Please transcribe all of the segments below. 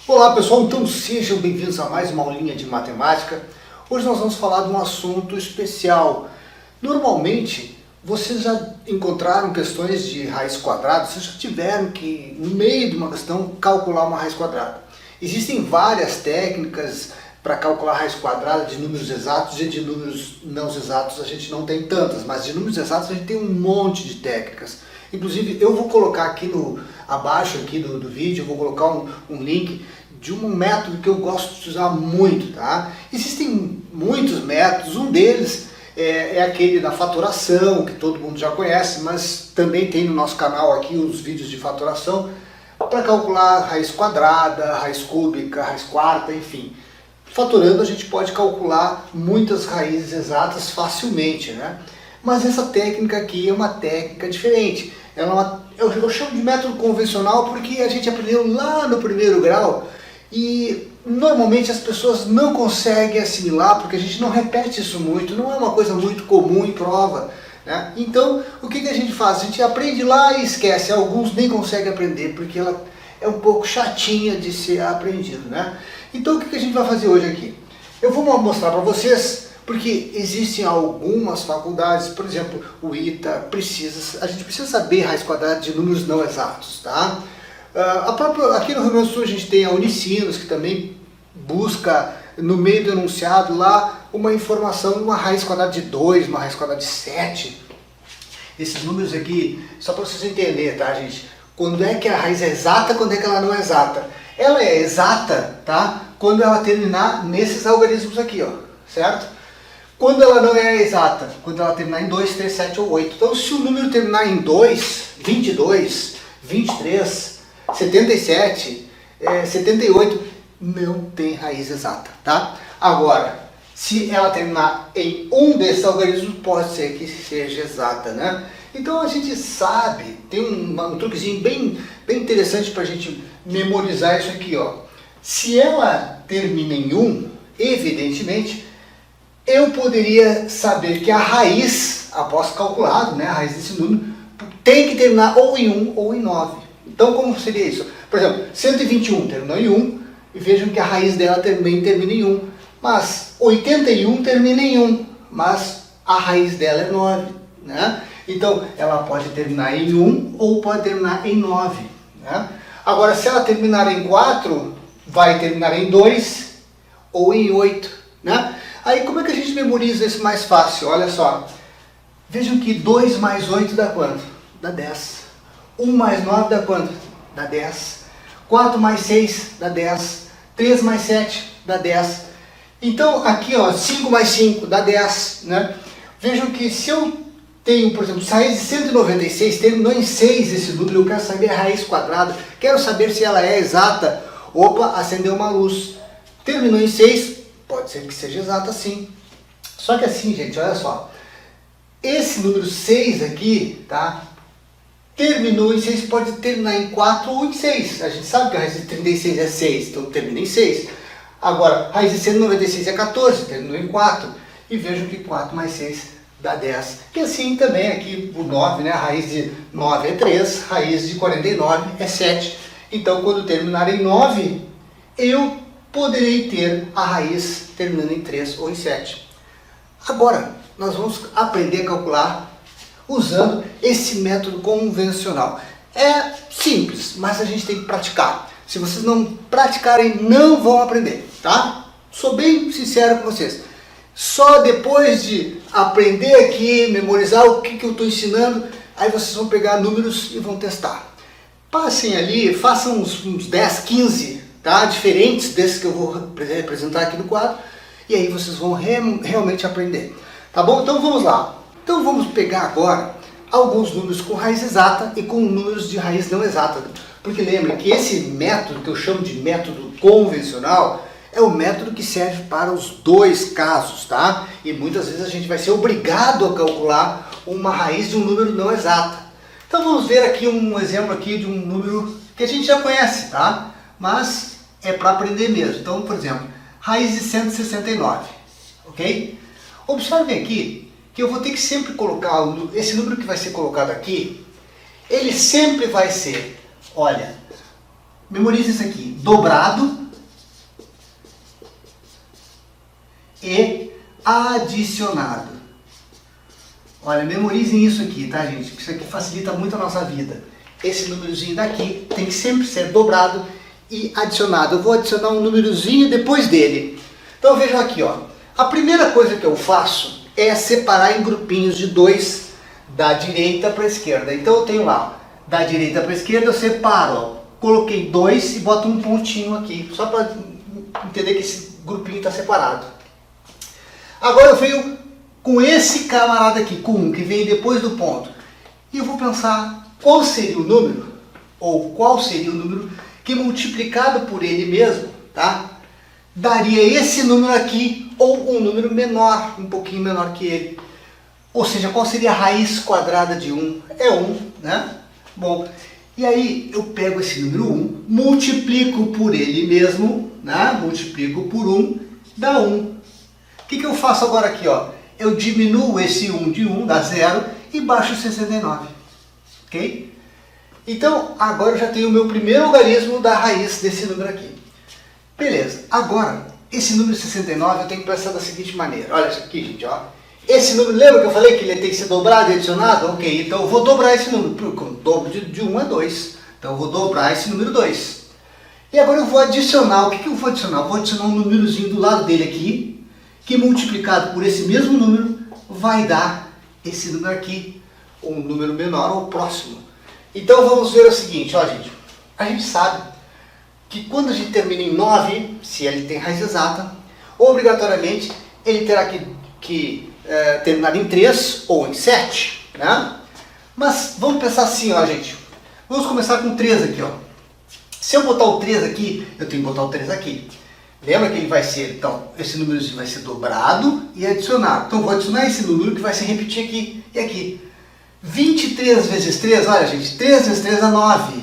Olá pessoal, então sejam bem-vindos a mais uma aulinha de matemática. Hoje nós vamos falar de um assunto especial. Normalmente, vocês já encontraram questões de raiz quadrada, vocês já tiveram que, no meio de uma questão, calcular uma raiz quadrada. Existem várias técnicas para calcular raiz quadrada de números exatos e de números não exatos. A gente não tem tantas, mas de números exatos a gente tem um monte de técnicas. Inclusive, eu vou colocar aqui abaixo aqui do vídeo, eu vou colocar um link de um método que eu gosto de usar muito, tá? Existem muitos métodos, um deles é aquele da fatoração, que todo mundo já conhece, mas também tem no nosso canal aqui os vídeos de fatoração para calcular raiz quadrada, raiz cúbica, raiz quarta, enfim. Fatorando a gente pode calcular muitas raízes exatas facilmente, né? Mas essa técnica aqui é uma técnica diferente. Eu chamo de método convencional porque a gente aprendeu lá no primeiro grau e normalmente as pessoas não conseguem assimilar porque a gente não repete isso muito, não é uma coisa muito comum em prova, né? Então, o que a gente faz? A gente aprende lá e esquece. Alguns nem conseguem aprender porque ela é um pouco chatinha de ser aprendido, né? Então, o que a gente vai fazer hoje aqui? Eu vou mostrar para vocês, porque existem algumas faculdades, por exemplo, o ITA, a gente precisa saber raiz quadrada de números não exatos, tá? Aqui no Rio Grande do Sul a gente tem a Unicinos, que também busca, no meio do enunciado lá, uma informação de uma raiz quadrada de 2, uma raiz quadrada de 7. Esses números aqui, só para vocês entenderem, tá, gente? Quando é que a raiz é exata, quando é que ela não é exata? Ela é exata, tá? Quando ela terminar nesses algarismos aqui, ó, certo? Quando ela não é exata, quando ela terminar em 2, 3, 7 ou 8. Então, se o número terminar em 2, 22, 23, 77, 78, não tem raiz exata, tá? Agora, se ela terminar em um desses algarismos, pode ser que seja exata, né? Então, a gente sabe, tem um truquezinho bem interessante para a gente memorizar isso aqui, ó. Se ela termina em 1, evidentemente, eu poderia saber que a raiz, após calculado, né, a raiz desse número, tem que terminar ou em 1 ou em 9. Então, como seria isso? Por exemplo, 121 terminou em 1, e vejam que a raiz dela também termina em 1. Mas 81 termina em 1, mas a raiz dela é 9, né? Então, ela pode terminar em 1 ou pode terminar em 9, né? Agora, se ela terminar em 4, vai terminar em 2 ou em 8, né? Aí, como é que a gente memoriza isso mais fácil? Olha só. Vejam que 2 mais 8 dá quanto? Dá 10. 1 mais 9 dá quanto? Dá 10. 4 mais 6 dá 10. 3 mais 7 dá 10. Então, aqui, ó, 5 mais 5 dá 10, né? Vejam que se eu tenho, por exemplo, raiz de 196, terminou em 6 esse número, eu quero saber a raiz quadrada, quero saber se ela é exata. Opa, acendeu uma luz. Terminou em 6, pode ser que seja exata sim. Só que assim, gente, olha só. Esse número 6 aqui, tá? Terminou em 6, pode terminar em 4 ou em 6. A gente sabe que a raiz de 36 é 6, então termina em 6. Agora, a raiz de 196 é 14, terminou em 4. E vejam que 4 mais 6 dá 10. E assim também aqui o 9, né? A raiz de 9 é 3, raiz de 49 é 7. Então, quando terminar em 9, eu poderei ter a raiz terminando em 3 ou em 7. Agora, nós vamos aprender a calcular usando esse método convencional. É simples, mas a gente tem que praticar. Se vocês não praticarem, não vão aprender, tá? Sou bem sincero com vocês. Só depois de aprender aqui, memorizar o que eu estou ensinando, aí vocês vão pegar números e vão testar. Passem ali, façam uns 10, 15, tá? Diferentes desses que eu vou apresentar aqui no quadro, e aí vocês vão realmente aprender. Tá bom? Então vamos lá. Então vamos pegar agora alguns números com raiz exata e com números de raiz não exata. Porque lembrem que esse método, que eu chamo de método convencional, é o método que serve para os dois casos, tá? E muitas vezes a gente vai ser obrigado a calcular uma raiz de um número não exata. Então vamos ver aqui um exemplo aqui de um número que a gente já conhece, tá? Mas é para aprender mesmo. Então, por exemplo, raiz de 169, ok? Observem aqui que eu vou ter que sempre colocar esse número que vai ser colocado aqui, ele sempre vai ser, olha, memorize isso aqui, dobrado e adicionado. Olha, memorizem isso aqui, tá, gente? Isso aqui facilita muito a nossa vida. Esse númerozinho daqui tem que sempre ser dobrado e adicionado. Eu vou adicionar um númerozinho depois dele. Então vejam aqui, ó. A primeira coisa que eu faço é separar em grupinhos de 2 da direita para a esquerda. Então eu tenho lá, da direita para a esquerda eu separo, ó. Coloquei 2 e boto um pontinho aqui, só para entender que esse grupinho está separado. Agora eu venho com esse camarada aqui, com 1, que vem depois do ponto. E eu vou pensar qual seria o número, ou qual seria o número que multiplicado por ele mesmo, tá? Daria esse número aqui, ou um número menor, um pouquinho menor que ele. Ou seja, qual seria a raiz quadrada de 1? É 1, né? Bom, e aí eu pego esse número 1, multiplico por ele mesmo, né? Multiplico por 1, dá 1. O que eu faço agora aqui, ó? Eu diminuo esse 1 de 1, dá 0, e baixo 69. Ok? Então, agora eu já tenho o meu primeiro algarismo da raiz desse número aqui. Beleza. Agora, esse número 69 eu tenho que pensar da seguinte maneira. Olha isso aqui, gente, ó. Esse número, lembra que eu falei que ele tem que ser dobrado e adicionado? Ok, então eu vou dobrar esse número. Porque o dobro de 1 é 2. Então eu vou dobrar esse número 2. E agora eu vou adicionar. O que eu vou adicionar? Eu vou adicionar um númerozinho do lado dele aqui, que multiplicado por esse mesmo número vai dar esse número aqui, um número menor ou próximo. Então vamos ver o seguinte, ó, gente. A gente sabe que quando a gente termina em 9, se ele tem raiz exata, obrigatoriamente ele terá que terminar em 3 ou em 7, né? Mas vamos pensar assim, ó, gente. Vamos começar com 3 aqui, ó. Se eu botar o 3 aqui, eu tenho que botar o 3 aqui. Lembra que ele vai ser, então, esse númerozinho vai ser dobrado e adicionado. Então, vou adicionar esse número que vai se repetir aqui e aqui. 23 vezes 3, olha, gente, 3 vezes 3 dá 9.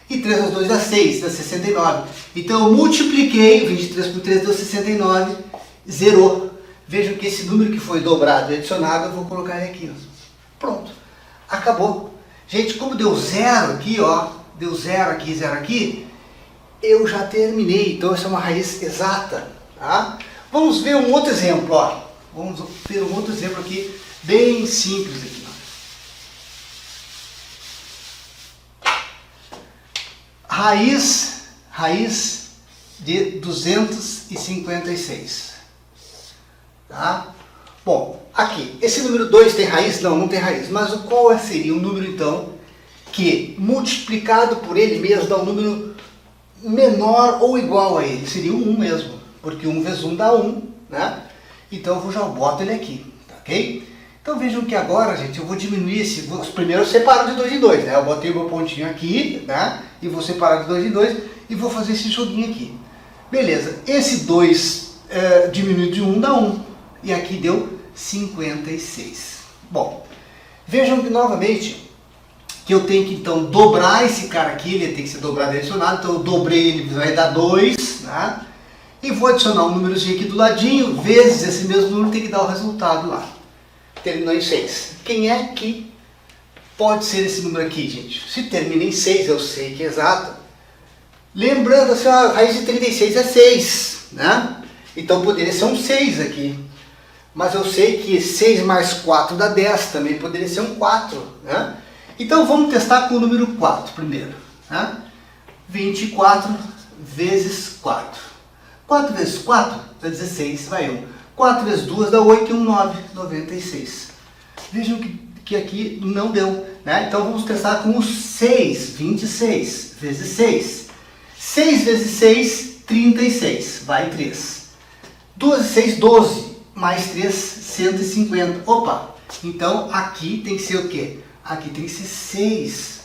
E 3 vezes 2 dá 6, dá 69. Então, eu multipliquei, 23 por 3 deu 69, zerou. Vejam que esse número que foi dobrado e adicionado, eu vou colocar ele aqui, ó. Pronto. Acabou. Gente, como deu 0 aqui, ó, deu 0 aqui, eu já terminei. Então, essa é uma raiz exata, tá? Vamos ver um outro exemplo, ó. Vamos ver um outro exemplo aqui, bem simples aqui, ó. Raiz de 256. Tá? Bom, aqui, esse número 2 tem raiz? Não, não tem raiz. Mas qual seria o número, então, que multiplicado por ele mesmo dá um número menor ou igual a ele? Seria o 1 mesmo, porque 1 vezes 1 dá 1, né? Então eu já boto ele aqui, tá, ok? Então vejam que agora, gente, eu vou diminuir esse... Primeiro eu separo de 2 em 2, né? Eu botei o meu pontinho aqui, né? E vou separar de 2 em 2 e vou fazer esse joguinho aqui. Beleza, esse 2 diminuído de 1 dá 1. E aqui deu 56. Bom, vejam que novamente que eu tenho que então dobrar esse cara aqui, ele tem que ser dobrado e adicionado, então eu dobrei, ele vai dar 2, né? E vou adicionar um númerozinho aqui do ladinho, vezes esse mesmo número tem que dar o resultado lá. Terminou em 6. Quem é que pode ser esse número aqui, gente? Se termina em 6, eu sei que é exato. Lembrando assim, a raiz de 36 é 6, né? Então poderia ser um 6 aqui. Mas eu sei que 6 mais 4 dá 10, também poderia ser um 4, né? Então vamos testar com o número 4 primeiro, né? 24 vezes 4. 4 vezes 4 dá 16, vai 1. 4 vezes 2 dá 8 e 1, 9, 96. Vejam que aqui não deu, né? Então vamos testar com o 6, 26 vezes 6. 6 vezes 6, 36, vai 3. 2 vezes 6, 12. Mais 3, 150. Opa! Então aqui tem que ser o quê? Aqui tem que ser 6.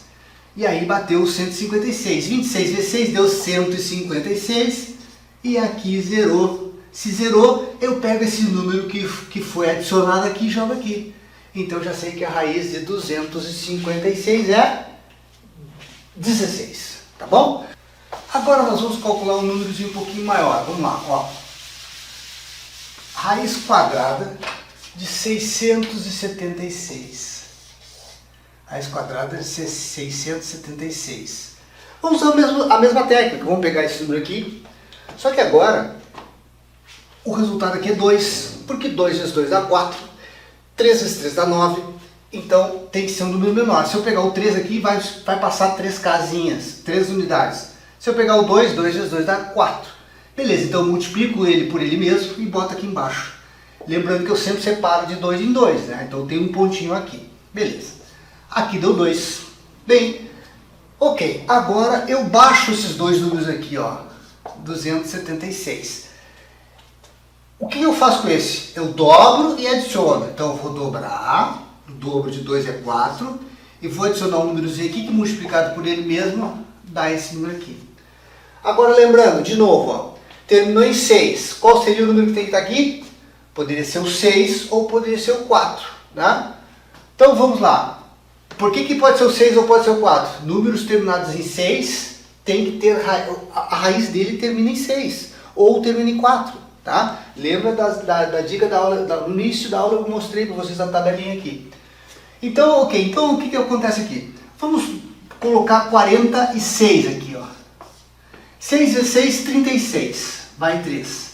E aí bateu 156. 26 vezes 6 deu 156. E aqui zerou. Se zerou, eu pego esse número que foi adicionado aqui e jogo aqui. Então já sei que a raiz de 256 é 16. Tá bom? Agora nós vamos calcular um númerozinho um pouquinho maior. Vamos lá, ó. Raiz quadrada de 676. Raiz quadrada de 676. Vamos usar a mesma técnica, vamos pegar esse número aqui, só que agora o resultado aqui é 2, porque 2 vezes 2 dá 4, 3 vezes 3 dá 9, então tem que ser um número menor. Se eu pegar o 3 aqui, vai passar 3 casinhas, 3 unidades. Se eu pegar o 2, 2 vezes 2 dá 4. Beleza, então eu multiplico ele por ele mesmo e boto aqui embaixo. Lembrando que eu sempre separo de 2 em 2, né? Então tem um pontinho aqui. Beleza. Aqui deu 2. Bem, ok. Agora eu baixo esses dois números aqui, ó. 276. O que eu faço com esse? Eu dobro e adiciono. Então eu vou dobrar. O dobro de 2 é 4. E vou adicionar um númerozinho aqui que multiplicado por ele mesmo dá esse número aqui. Agora lembrando, de novo, ó, terminou em 6. Qual seria o número que tem que estar aqui? Poderia ser o 6 ou poderia ser o 4. Né? Então vamos lá. Por que pode ser o 6 ou pode ser o 4? Números terminados em 6 tem que ter a raiz dele termina em 6 ou termina em 4. Tá? Lembra da dica da aula, no início da aula eu mostrei para vocês a tabelinha aqui. Então, ok. Então o que acontece aqui? Vamos colocar 46 aqui, ó. 6 vezes 6, 36. Vai 3.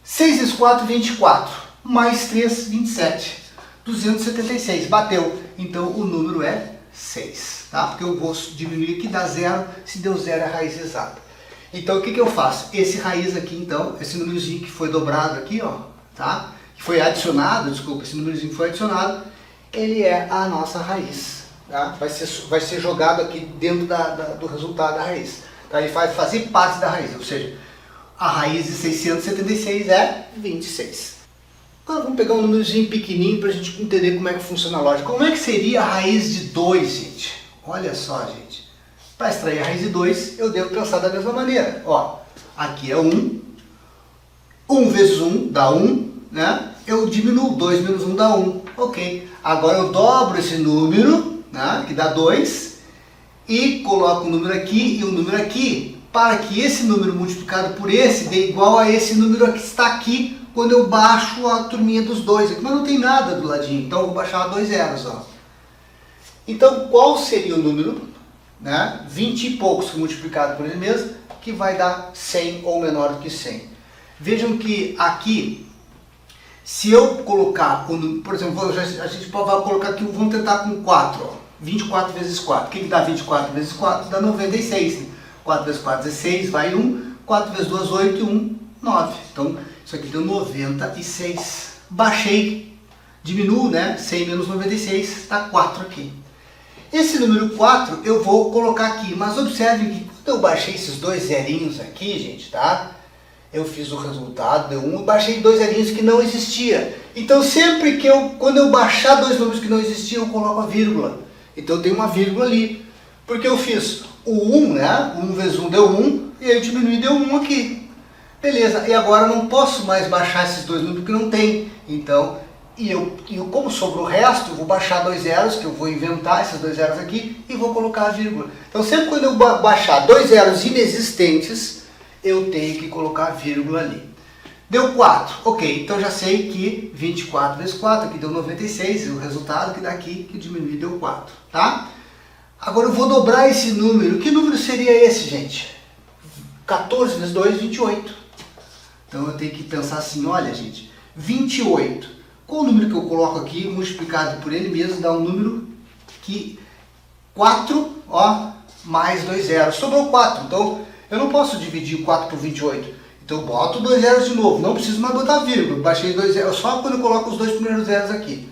6 vezes 4, 24. Mais 3, 27. 276. Bateu. Então o número é 6. Tá? Porque eu vou diminuir aqui, dá 0. Se deu 0 é a raiz exata. Então o que eu faço? Esse raiz aqui, então, esse númerozinho que foi dobrado aqui, ó, tá? Que foi adicionado, desculpa, esse númerozinho que foi adicionado, ele é a nossa raiz. Tá? Vai ser jogado aqui dentro do resultado da raiz. Tá? Ele vai fazer parte da raiz, ou seja, a raiz de 676 é 26. Agora vamos pegar um númerozinho pequenininho para a gente entender como é que funciona a lógica. Como é que seria a raiz de 2, gente? Olha só, gente. Para extrair a raiz de 2, eu devo pensar da mesma maneira. Ó, aqui é 1. 1 vezes 1 dá 1, né? Eu diminuo 2 menos 1 dá 1. Ok. Agora eu dobro esse número, né, que dá 2, e coloco o número aqui e o número aqui, para que esse número multiplicado por esse dê igual a esse número que está aqui quando eu baixo a turminha dos dois. Aqui, mas não tem nada do ladinho, então eu vou baixar 2 zeros. Ó. Então qual seria o número, né, 20 e poucos multiplicado por ele mesmo, que vai dar 100 ou menor do que 100. Vejam que aqui, se eu colocar, por exemplo, a gente vai colocar aqui, vamos tentar com 4, ó, 24 vezes 4. O que dá 24 vezes 4? Dá 96. 4 vezes 4 é 6, vai 1. 4 vezes 2, 8 e 1, 9. Então, isso aqui deu 96. Baixei, diminuo, né? 100 menos 96, está 4 aqui. Esse número 4 eu vou colocar aqui, mas observe que quando eu baixei esses dois zerinhos aqui, gente, tá? Eu fiz o resultado, deu 1, eu baixei 2 zerinhos que não existia. Então sempre que quando eu baixar dois números que não existiam, eu coloco a vírgula. Então tem uma vírgula ali. Porque eu fiz o 1, né? 1 vezes 1 deu 1, e aí eu diminui e deu 1 aqui. Beleza, e agora eu não posso mais baixar esses dois números porque não tem. Então, como sobrou o resto, eu vou baixar 2 zeros, que eu vou inventar esses 2 zeros aqui, e vou colocar a vírgula. Então sempre quando eu baixar 2 zeros inexistentes, eu tenho que colocar a vírgula ali. Deu 4, ok, então já sei que 24 vezes 4, aqui deu 96, e o resultado que dá aqui, que diminui, deu 4, tá? Agora eu vou dobrar esse número. Que número seria esse, gente? 14 vezes 2, 28. Então eu tenho que pensar assim, olha, gente, 28. Qual o número que eu coloco aqui, multiplicado por ele mesmo, dá um número que 4, ó, mais 2 zeros. Sobrou 4, então eu não posso dividir 4 por 28. Então eu boto 2 zeros de novo, não preciso mais botar vírgula. Baixei 2 zeros só quando eu coloco os dois primeiros zeros aqui.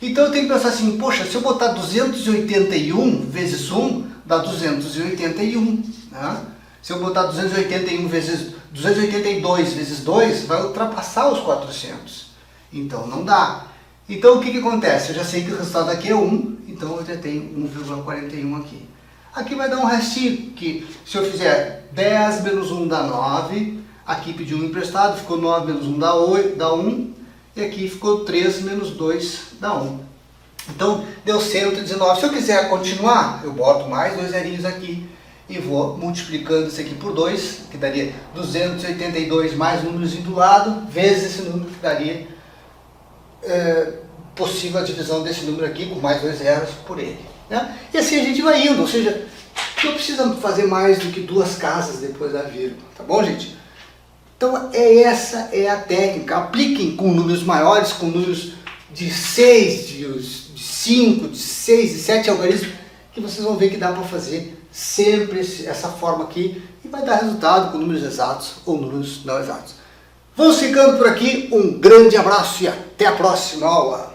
Então eu tenho que pensar assim, poxa, se eu botar 281 vezes 1, dá 281. Né? Se eu botar 282 vezes 2, vai ultrapassar os 400. Então não dá. Então o que acontece? Eu já sei que o resultado aqui é 1, então eu já tenho 1,41 aqui. Aqui vai dar um restinho, que se eu fizer 10 menos 1 dá 9, aqui pedi 1 emprestado, ficou 9 menos 1 dá 8, dá 1, e aqui ficou 3 menos 2 dá 1. Então deu 119. Se eu quiser continuar, eu boto mais 2 zerinhos aqui e vou multiplicando isso aqui por 2, que daria 282 mais númerozinho do lado, vezes esse número que daria possível a divisão desse número aqui com mais 2 zeros por ele. Né? E assim a gente vai indo, ou seja, Não precisa fazer mais do que 2 casas depois da vírgula, tá bom, gente? Então essa é a técnica. Apliquem com números maiores, com números de 6, de 5, de 6 e 7 algarismos, que vocês vão ver que dá para fazer sempre essa forma aqui e vai dar resultado com números exatos ou números não exatos. Vamos ficando por aqui, um grande abraço e até a próxima aula!